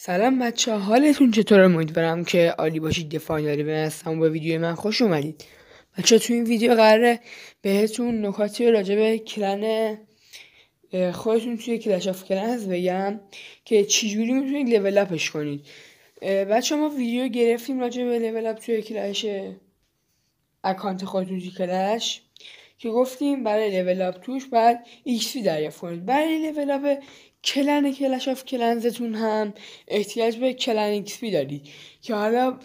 سلام بچه ها، حالتون چطوره؟ امیدوارم که عالی باشید. فاینالی هستم با ویدیو من خوش اومدید. بچه ها تو این ویدیو قراره بهتون نکاتی راجع به کلن خودتون توی کلش آف کلنز بگم که چجوری میتونید لول اپش کنید. بچه ها ما ویدیو گرفتیم راجع به لول اپ توی کلش اکانت خودتون توی کلش که گفتیم برای لول اپ توش باید ایکس دریافت کنید. برای لول اپ کلش آف کلنزتون هم احتیاج به کلن ایکس دارید که حالا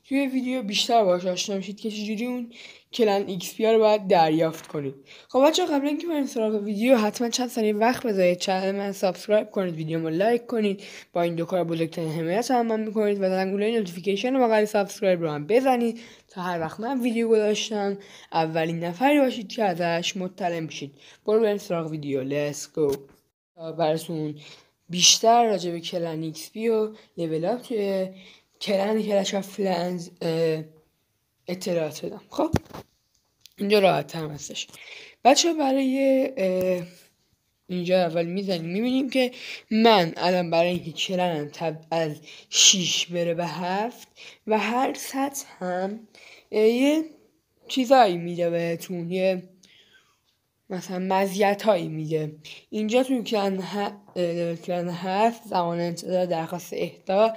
توی ویدیو بیشتر باهاش آشنا میشید که چجوری اون کلن ایکس رو باید دریافت کنید. خب بچه‌ها قبل اینکه بریم سراغ ویدیو حتما چند ثانیه وقت بذارید چنل من سابسکرایب کنید، ویدیومو لایک کنید، با این دو کار بزرگترین حمایت هم من میکنید و زنگوله نوتیفیکیشن و بغل سابسکرایب رو هم بزنید تا هر وقت من ویدیو گذاشتم اولین نفری باشید که ازش مطلع میشید. بریم سراغ ویدیو. لیتس گو. براتون بیشتر راجع به کلن ایکس پی و لول اپ توی کلش آف کلنز اطلاعات بدم. خب اینجا راحت تر هستش بچه. برای اینجا اول میبینیم که من الان برای اینکه کلنم از 6 بره به 7 و هر سطح هم یه چیزایی میده بهتون، یه مثلا مزیت هایی میده. اینجا توی کلن 7 زمان انتظار درخواست اهدا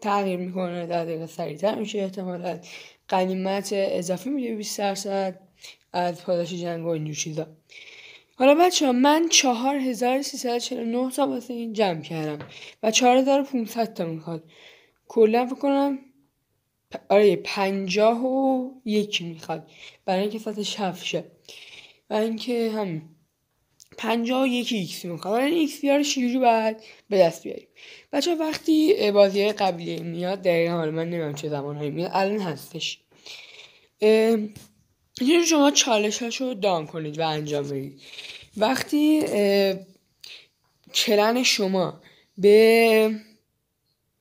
تغییر میکنه، در دقیقه سریعتر میشه. احتمالا غنیمت اضافی میده 20% از پاداش جنگ و اینجور چیزا. حالا بچه ها من 4349 تا واسه این جمع کردم و 4500 تا میخواد. کلا فکر کنم 51 میخواد برای اینکه سطحش 7 شه و اینکه همین 51 ایکس میخواد. حالا این ایکس رو چجوری باید به دست بیاریم بچه ها؟ وقتی بازی قبلی میاد، دقیقا حالا من نمیدونم چه زمانهایی میاد، الان هستش. اینجوری شما چالش هاشو دان کنید و انجام بدید. وقتی کلن شما به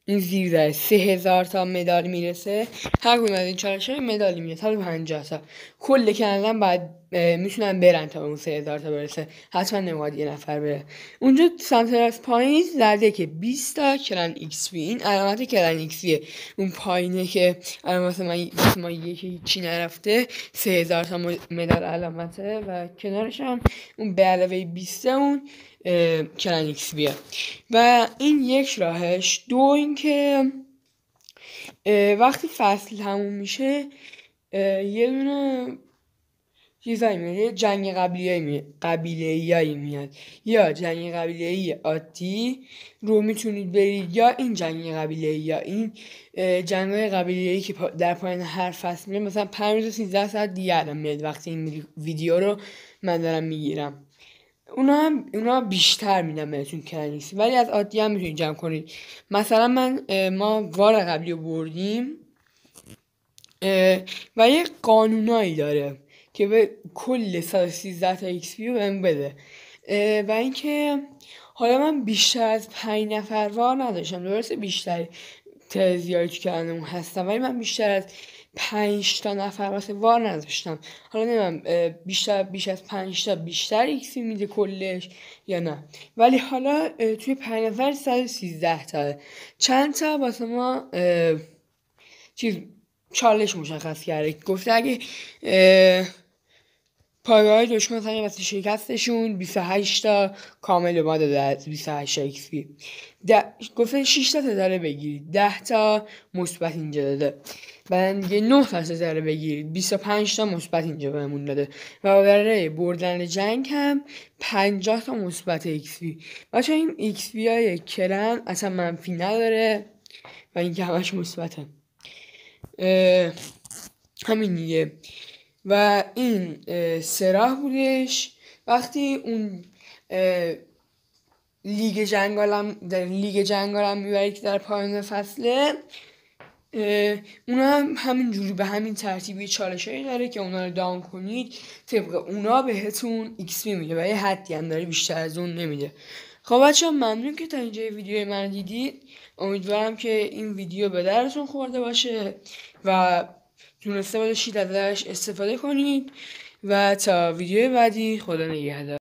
این زیر 3000 تا مدال میرسه، هر کدوم از این چالش های مدالی میره 150 تا. کل کلن باید میتونن برن تا به اون 3000 تا برسه. حتما نمیخواد یه نفر بره. اونجا سمت راست پایین زده که 20 تا کلن ایکس پی. این علامت کلن ایکس پیه. اون پایینه که علامت ما یکی چی نرفته 3000 تا مدال علامته و کنارش هم اون به علاوه 20 اون کلن ایکس بیه. و این یک راهش. دو اینکه وقتی فصل تموم میشه یه دونه چیزایی میاد، یه جنگ قبیله‌ای میاد، یا جنگ قبیله‌ای عادی رو میتونید برید، یا این جنگ قبیله‌ای، یا این جنگ قبیله‌ای که در پایان هر فصل میاد. مثلا 5 روز 13 ساعت دیگه الان میاد وقتی این ویدیو رو من دارم میگیرم. اونا بیشتر میدن بهتون کلن ایکس، ولی از عادی هم میتونید جمع کنید. مثلا ما وار قبلی رو بردیم و یه قانونایی داره که به کل 113 تا ایکس پی رو بهم بده. و اینکه حالا من بیشتر از 5 نفر وار نداشتم، درسته بیشتر زیادی تو کلنمون هستم، ولی من بیشتر از 5 تا نفر واسه وار نداشتم. حالا نمیدونم بیش از 5 تا بیشتر ایکس میده کلش یا نه، ولی حالا توی 5 نفر 113 تا. چند تا واسه ما چالش مشخص کرده، گفته اگه پایگاه دشمن مثلا واسه شکستشون 28 تا کامل ما داده از 28 ایکس پی. گفته 6 تا داره بگیرید، 10 تا مثبت اینجا داده. بعد دیگه 9 تا داره بگیرید، 25 تا مثبت اینجا بهمون داده. و برای بردن جنگ هم 50 تا مثبت ایکس پی. بچه‌ها این ایکس پی های کلن اصلا منفی نداره و اینکه همش مثبته. همین دیگه. و این سراح بودش. وقتی اون لیگ جنگالم میبرید که در پایان فصله، اونا همین جوری به همین ترتیبی چالش هایی داره که اونا رو داون کنید، طبق اونا بهتون ایکس پی میده و یه حدی هم داره، بیشتر از اون نمیده. خب بچه ها ممنون که تا اینجا ویدیوی من دیدید. امیدوارم که این ویدیو به درتون خورده باشه و تونسته باشید ازش استفاده کنید. و تا ویدیو بعدی، خدا نگهدار.